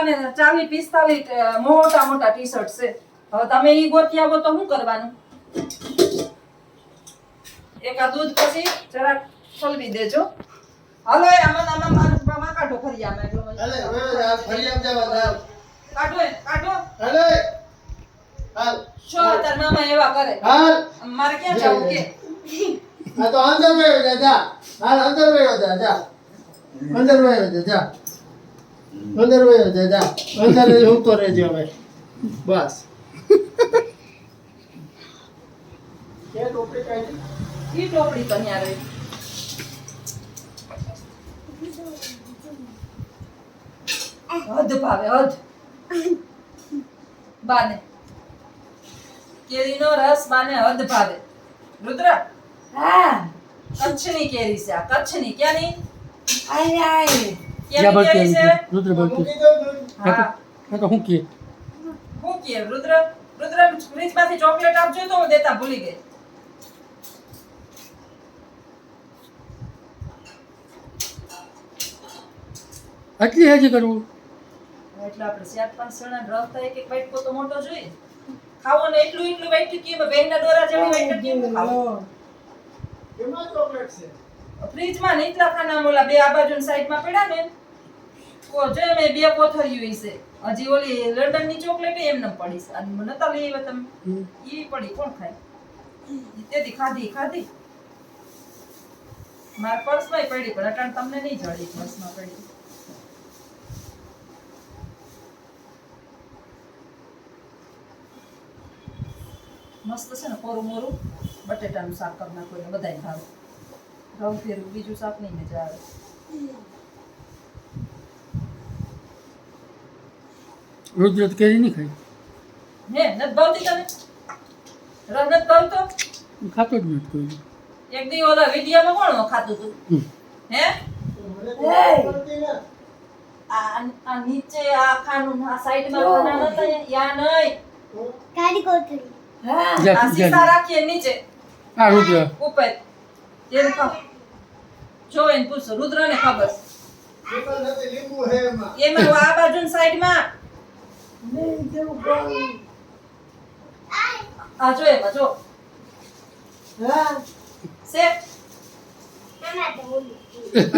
ને 40-45 મોટા મોટા ટી-શર્ટ છે. હવે તમે ઈ ગોતી આવો તો શું કરવાનું? એક આ દૂધ પછી જરાક છલવી દેજો. હાલો એ આમાં મારા કાઢો ફરી આમાં એટલો અલે હવે ફરી આમ જવા કાઢો એ કાઢો. અલે હાલ શો તાર મામા એવા કરે. હાલ મારે ક્યાં જાવું કે? આ તો અંદર વયો જા હાલ અંદર વયો જા અંદર વયો જા અંદર વયો જા અંદર હું તો રહેજો હવે બસ કે ટોપડી કાઢી ઈ ટોપડી તો ન્યા રહી. હદ ભાવે હદ. બાને કેરીનો રસ બાને હદ ભાવે. રુદ્ર હા કચ્છની કેરી છે આ. કચ્છની ક્યાંની? આય ક્યાંની કેરી છે? મૂકી દો હા તો હું કે હું કે રુદ્ર ફ્રીજમાંથી ચોકલેટ આપજો તો હું દેતા ભૂલી ગઈ. આટલી હાજી કરવું એટલે આપણે 4-5 જણા રસ થાય કે વાઈટ તો મોટો જોઈએ. ખાવો ને એટલું વાઈટ કેમ બેંગના દોરા જેવી વાઈટ કેમ ખાવો? કેમાં ચોકલેટ છે ફ્રીજમાં નીચલા ખાના મોલા બે આ બાજુની સાઈડમાં પડ્યા ને કો જો મે બે કોથળીઓ છે. હજી ઓલી લંડનની ચોકલેટ એમને પડી છે. આ નતા લઈ આવ્યા તમે? ઈ પડી કોણ ખાય? તેથી ખાધી મારા પર્સમાં પડી પણ અટાણ તમને નહીં જડી. પર્સમાં પડી મસ્ત છે ને કોરું મોરું બટેટાનું શાક કરી નાખો એટલે બધાય ભાવે. રવ ફેરવું બીજું શાક નહીં મજા આવે. રોજ રોજ કેરી નહીં ખાય હે નત ભાવતી તને? રસ નત ભાવતો? ખાતો જ નથી કોઈ એક દી ઓલા વિડિયામાં કોણ ખાતું તું? હે આ નીચે આ ખાનું આ સાઈડમાં ખાના નતા યા નહીં. કાળી કોથળી હા આ સીસા રાખીએ નીચે આ રુદ્ર ઉપર તેલ ખાવ. જો એને પૂછો રુદ્રને ખબર. પેપર નથી લીંબુ હે એમાં એમાં આ બાજુની સાઈડમાં નહીં જેવું ગોળ આ જો એમાં જો હા સે ટમાટર બોલી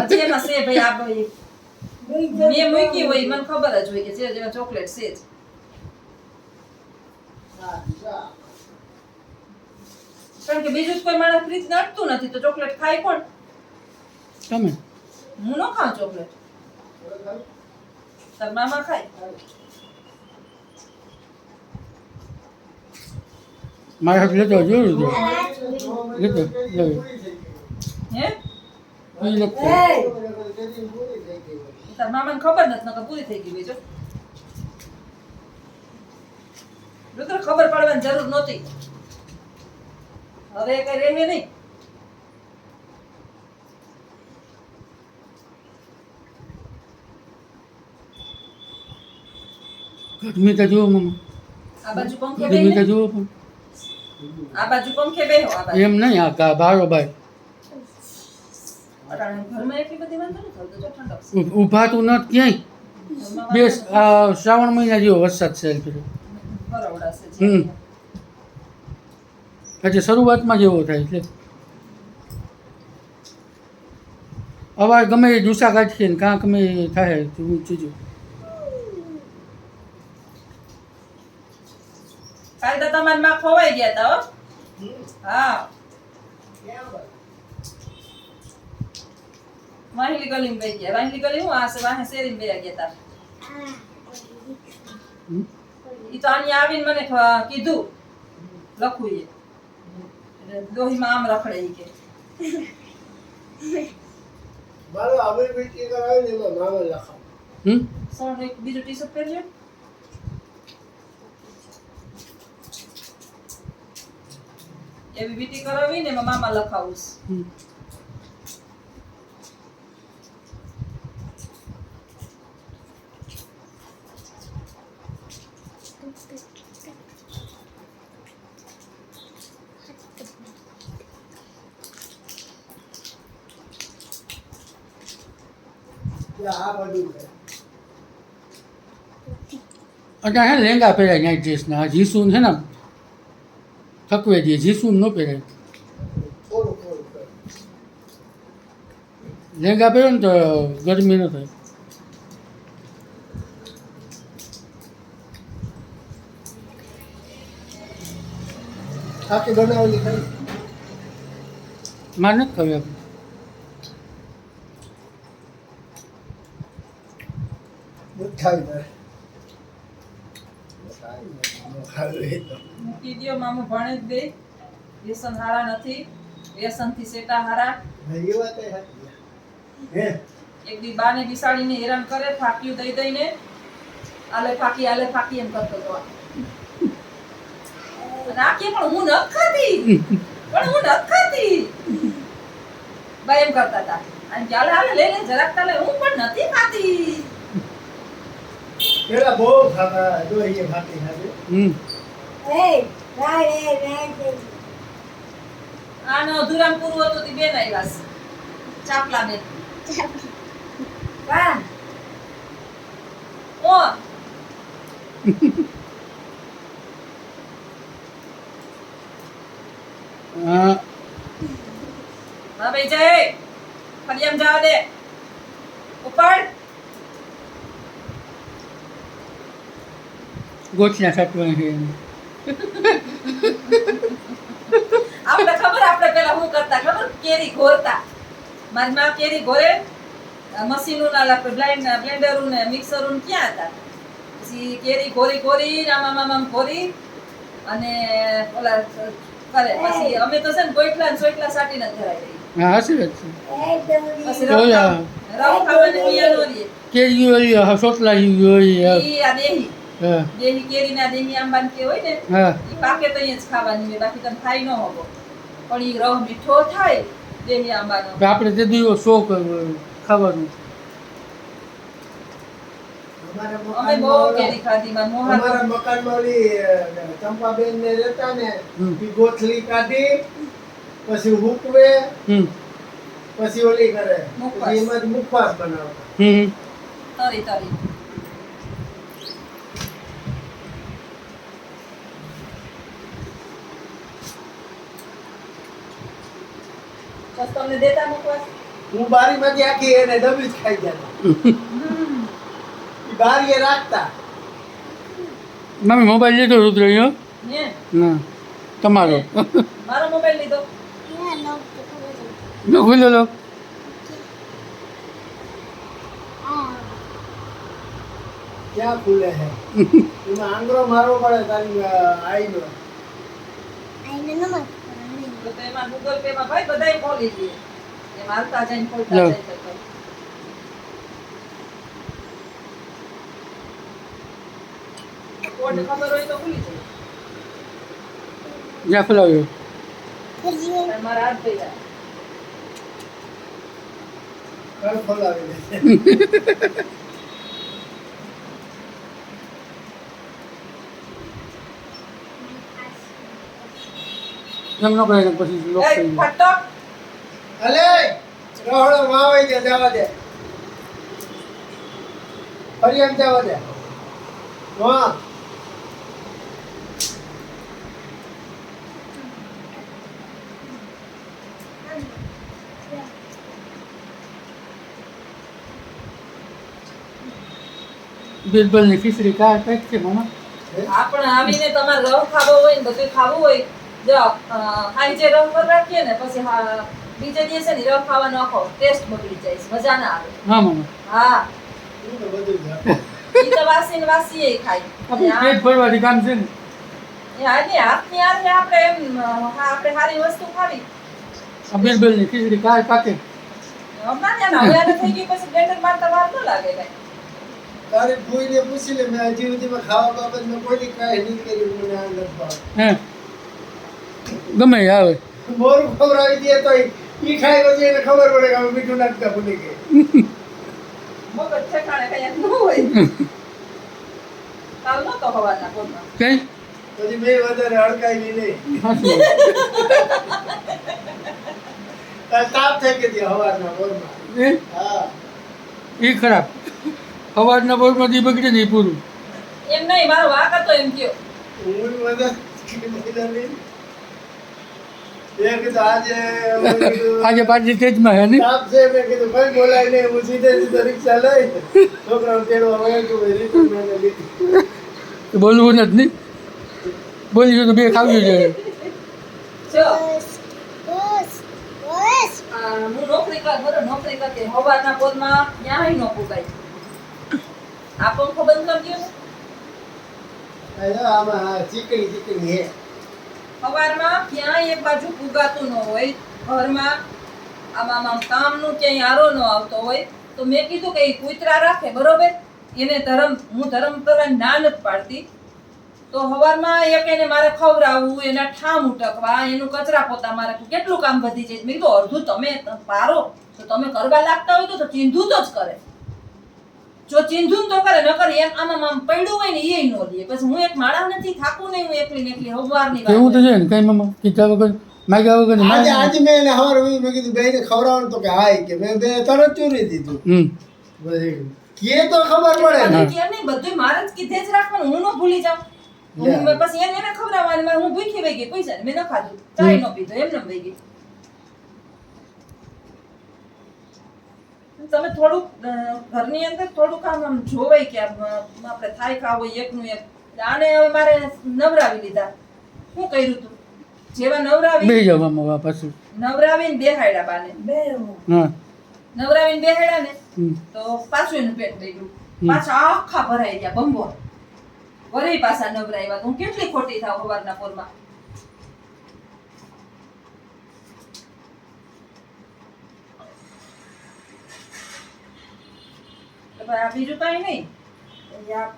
હજી એમાં સે ભાઈ આ ભાઈ નહીં મેં મૂકી હોય મને ખબર જ હોય કે જે જેમાં ચોકલેટ છે જ. કારણ કે બીજું જ કોઈ માણસ ફ્રીજ નાખતું નથી તો ચોકલેટ ખાય કોણ? તમે હું ન ખાઉં ચોકલેટ. તાર મામા ખાય. મારા હાથ લેતો જો રુદ્ર લેતો લેવી હે એ લખતો તાર મામાને ખબર નથી નકર પૂરી થઈ ગઈ બીજો. રુદ્ર ખબર પડવાની જરૂર નહોતી. હવે કઈ રહે નહીં. ગરમી તો જુઓ મમ્મા આ બાજુ પંખે ગરમી તો બેહો. જુઓ પણ આ બાજુ પંખે બેહો. આ બાજુ એમ નહીં આ બારો બાર અટાણે ઘરમાં એટલી બધી વાંધો નથી આવતો. જો ઠંડક છે. ઊભા તું નથી ક્યાંય ઘરમાં બે આ શ્રાવણ મહિના જેવો વરસાદ છે બરોડા છે હમ. જે. હજી શરૂઆતમાં જેવો થાય છે અવાજ ગમે એ ડૂસા કાઢીએ ને કાંક ગમે એ થાય ચીજું કાલ તો તમારી માં ખોવાઈ ગયા તા હો. હા વાહિલી ગલીમાં બેહી ગયા. વાહિલી ગલી હું આ વાહે શેરીમાં બેહી ગયા તા. ઈ તો અહીંયા આવીને મને કીધું લખું એ દોહીમાં આમ રખડે ઈ કે. મારો આમે વીટી કરાવી ને એમાં નામ લખાવ સર એક બીજું ટી-શર્ટ પહેરજો. એવી વીટી કરાવી ને એમાં મામા લખાવું છે. આ બધું છે અત્યારે હે ને લેંગા પહેરાય નાઇટ ડ્રેસના જીસુન છે ને થકવે દે જીસુન ન પહેરાય થોડું થોડું લેંગા પહેરો ને તો ગરમી ન થાય આખી બનાવેલી ખાઈ મારે નથી ખબર ખાવી તારે ખાવી મૂકી દ્યો મામું ભણે જ દે વ્યસન હારા નથી વ્યસનથી સેટા હારા એ વાત એ સાચી હે એક દી બાને બિસાડીને હેરાન કરે ફાક્યું દઈ દઈને આલે ફાકી એમ કરતો હતો અને આ કે પણ હું નથી ખાતી બા એમ કરતા હતા અને ચાલે હાલે લે જરાક તાલે હું પણ નથી ખાતી પેલા બહુ ખાતા જો એ ખાતી ખાતી એ રાય આનો અધુરામ પૂરું હતું તી બેન આવ્યા છે. ચાપલા બેન કા ઓ હા ભાઈ જય ફરિયામ જવા દે ઉપર ગોઠના સાટવાની છે આપણે ખબર આપણે પેલા શું કરતા ખબર કેરી ઘોરતા મારી માં કેરી ઘોરે મશીનો ના બ્લેન્ડર ને મિક્સર ક્યાં હતા પછી કેરી ઘોરી આમ ઘોરી અને ઓલા કરે પછી અમે તો છે ને ગોઈટલા ને સોઈટલા સાટીને જ ધરાઈ દઈએ હા હાસી વાત છે પછી તો યા રવ ખાવાની પિયા નો રહીએ કેરી હોય સોટલા હોય ઈ આ દેહી હા દેહી કેરી ના દેહી આંબાન કે હોય ને હા ઈ પાકે તો અહીંયા જ ખાવાની હોય બાકી તમે ખાઈ ન હોવો પણ ઈ રવ મીઠો થાય દેહી આંબાનો તો આપણે તે દિવસ શોખ ખાવાનું અમે બહુ કેરી ખાધી માં મોહન અમારા મકાનમાં ઓલી ચંપાબેન ને રહેતા ને ઈ ગોથલી કાઢી પછી હુકવે પછી ઓલી કરે મુખવાસ. પછી એમાંથી મુખવાસ બનાવતા તરી બસ તમને દેતા મુકવાસ હું બારીમાંથી આખી એને ડબી જ ખાઈ જતો ઈ બારીએ રાખતા મમ્મી મોબાઈલ લીધો રુદ્ર અહીંયા ને ના તમારો મારો મોબાઈલ લીધો લો ખુલ્લો લો ક્યાં ખુલે છે એમાં આંગળો મારવો પડે તારી આઈનો તો એમાં ગૂગલ પે માં ભાઈ બધાય ખોલી દે એ મારતા જઈને ખોલતા લો. જાય તો કોડ ખબર હોય તો ખુલી જાય જ્યાં ખોલાવ્યો પણ મારા હાથ થઈ જાય કળ ખોલાવી દે એમ ન કરે પછી લોક એ થઈ જાય ફટો અલે રહોડો વાવાઈ દે જવા દે ફરી એમ જવા દે હા બિરબલની ખીચડી કા પેક છે મામા આપણે આવીને તમારે રવ ખાવો હોય ને બધું ખાવું હોય જો હાઈજે રવ પર રાખીએ ને પછી બીજે દિવસે ને રવ ખાવાનો આખો ટેસ્ટ બગડી જાય છે, મજા ના આવે હા મામા હા એ તો બધું જ ઈ તો વાસી ને વાસી ખાય આપણે પેટ ભરવાથી કામ છે ને હાથની હારે આપણે એમ આપણે સારી વસ્તુ ખાવી આ બિરબલની ખીચડી કા પાકે હમણાં ત્યાં હવે આને થઈ ગઈ પછી બ્લેન્ડર મારતા વાર ન લાગે કઈ તારી ભૂઈને પૂછી લે મેં હજી સુધીમાં ખાવા બાબતમાં કોઈ કાંઈ નહીં કર્યું મને આ નથી ભાવતું. હે ગમે એ આવે મોરું ખવડાવી દે તો ઈ ખાઈ પછી એને ખબર પડે કે હવે મીઠું નાખતા ભૂલી ગઈ મગજ ઠેકાણે કઈ ન હોય કાલ નતો હવાના પોરમાં કઈ પછી મેં વધારે હડકાઈ નહીં હાસી વાત. કાલ તાપ થઈ ગઈ હતી હવારના પોરમાં એ હા એ ખરાબ સવારના બોરમાં દી બગડે ને એ પૂરું એમ નહીં, મારો વાક હતો એમ કયો. હું બધા એ કીધું આજે હું કીધું આજે પાછી સ્ટેજમાં હે ને તાપ છે મેં કીધું ભાઈ બોલાય નહીં હું સીધે રિક્ષા લઈ છોકરાઓ તેડવા વયો ગયો ભાઈ રીતું મેં લીધી બોલવું નથી નહીં બોલ્યું તો બે ખાવ્યું છે જો, બસ બસ બસ હું નોકરી નોકરી કરતી સવારના પોરમાં ક્યાંય ન પુગાય. આ પંખો બંધ કરી દ્યો ને. આમાં ચીકણી હે સવારમાં ક્યાંય એક બાજુ પુગાતું ન હોય ઘરમાં, આમાં આમ કામનું ક્યાંય આરો ન આવતો હોય તો મેં કીધું કે ઈ કૂતરા રાખે બરોબર, એને હું ધર્મ કરવાની ના નથી પાડતી, તો સવારમાં એક એને મારે ખવડાવવું, એના ઠામ ઉટકવા, એનું કચરા પોતા મારે કેટલું કામ વધી જાય. મેં કીધું અડધું તમે પારો તો તમે કરવા લાગતા હોય તો ચીંધું તો જ કરે, જો ચીંધું તો કરે, ન કરે એમ આમાં આમ પડ્યું હોય ને એ ન લે. પછી હું એક માણસ નથી, થાકું નહીં હું એકલી ને એકલી સવારની એવું તો વાત. છે ને કઈ મામા કીધા વગર માગ્યા વગર ને આજે માગ્યા. આજે મેં એને હવાર મેં કીધું બેને ખવડાવવાનું તો કે હાય કે મેં બે તરત ચોરી દીધું બધી કે તો ખબર પડે ને મને કેમ નહીં, બધું મારે જ કીધે જ રાખવાનું, હું ન ભૂલી જાઉં. હું પછી એને ખવડાવવાની, હું ભૂખી વહી ગઈ, પૈસા મેં ન ખાધું, ચાય ન પીધો, એમને વહી ગઈ. તમે થોડુંક ઘરની અંદર થોડુંક આમ જોવાય કે આપણે થાય ખાવું એકનું એક. આને હવે મારે નવરાવી લીધા. શું કર્યું તું? જેવા બે નવરાવી જાવ મામા પાછું નવરાવીને બેહાડ્યા બાને, હા નવરાવીને બેહાડ્યા ને હમ. તો પાછું એનું પેટ થઈ ગયું, પાછા આખા ભરાઈ ગયા બંબો, વળી પાછા નવરાવ્યા. તો હું કેટલી ખોટી થાવ સવારના પોરમાં. તો ભાઈ આ બીજું કઈ નહીં, આ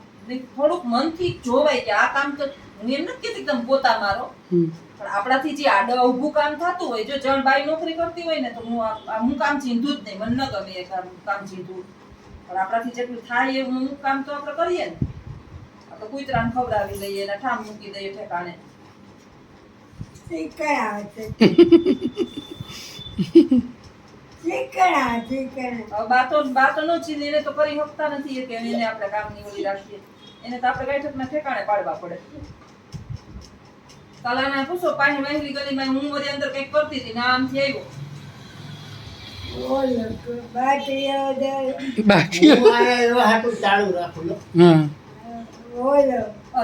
થોડુંક મનથી જોવાય કે આ કામ તો હું એમ નથી કહેતી કે તમે પોતા મારો, હમ. પણ આપણાથી જે આડા ઊભું કામ થતું હોય, જો જણ બાઈ નોકરી કરતી હોય ને તો હું કામ ચીંધું જ નહીં, મને ન ગમે એ કામ ચીંધું, પણ આપણાથી જેટલું થાય એવું અમુક કામ તો આપણે કરીએ ને. આપણે કૂતરાને ખવડાવી લઈએ ને ઠામ મૂકી દઈએ ઠેકાણે. શીકણા શીકણા બાતો નો ચીંધીને તો કરી શકતા નથી કે એને આપણે કામની ઓલી રાખીએ, એને તો આપણે ગાયઠકના ઠેકાણે પાડવા પડે. કાલાને પૂછો પાણી વહેલી ગલીમાં હું વળી અંદર કંઈક કરતી હતી ને આમથી આવ્યો. બાકી હું આ એવા હાટું ચાલુ રાખું લો. હા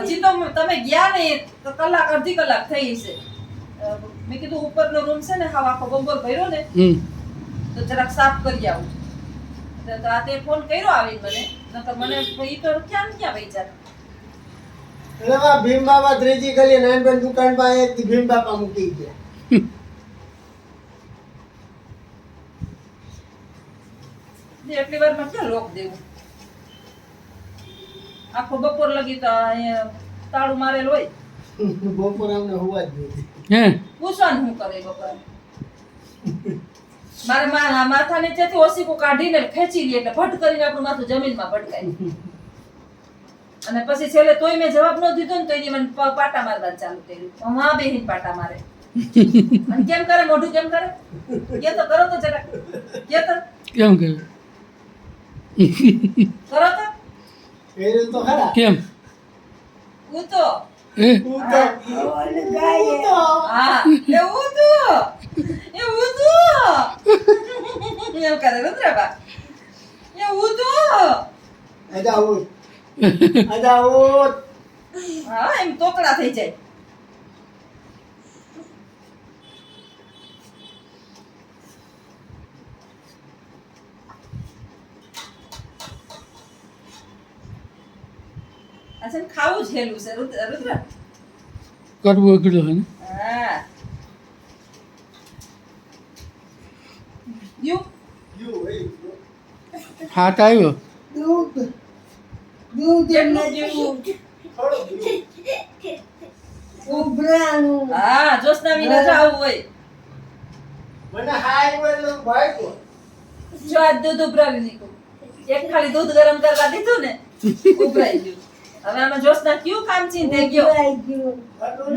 હજી તો તમે ગયા ને તો કલાક અડધી કલાક થઈ છે. મેં કીધું ઉપરનો રૂમ છે ને હાવ આખો બમ્બર ભર્યો ને હમ તો જરાક સાફ કરી આવું. તો આ તે ફોન કર્યો આવી મને, નકર મને ઈ તો ક્યાં વેચાર. એટલે આ ભીમ બાબા ત્રીજી ગલી નાનબેન દુકાન પાસે એક ભીમ બાપા મૂકી ગયા એટલી વારમાં ક્યાં લોક દેવું? આખો બપોર લગી તો અહીંયા તાળું મારેલ હોય. બપોર અમને હોવા જ નથી હે પૂછવાનું શું કરે બપોરે? મારે માથા નીચેથી ઓસીકું કાઢીને ખેંચી લે એટલે ફટ કરીને આપણું માથું જમીનમાં ભટકાય. અને પછી છેલ્લે તોય મેં જવાબ ન દીધો ને તો એને મને પાટા મારવા ચાલુ કર્યું. હા બેહીન પાટા મારે. અને કેમ કરે? મોઢું કેમ કરે? કે તો કરો તો જરાક. કે તો કેમ કે કરો તો. એ તો ખરા કેમ હું તો હે હા એવું તો એમ કરે રુદ્રબા. એવું તો અજાઉત અજાઉત હા એમ તોકડા થઈ જાય. આ છે ને ખાવું જ હેલું છે રુદ્ર. કરવું અઘરું છે ને હા યુ યુ એ હાથ આવ્યો દૂધ દૂધ કેટલું નથી થોડો ઉભરાનું હા જોશના વિના જ આવું હોય. મને હાઈ વેલો ભાઈ કો જો આ દૂધ ઉભરાવી દીધું, એક ખાલી દૂધ ગરમ કરવા દીધું ને ઉભરાઈ ગયું. હવે આમાં જોશના કયું કામ ચીંધે ગયો? ઉભરાઈ ગયું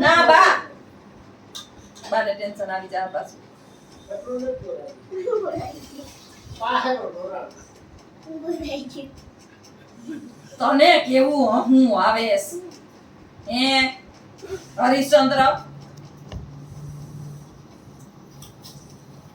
ના બા બાને ટેન્શન આવી જાય પાછું. પાહેરો ડોરા ઉભરાઈ ગયું તને કેવું હું આવેશ હે હરિશ્ચંદ્ર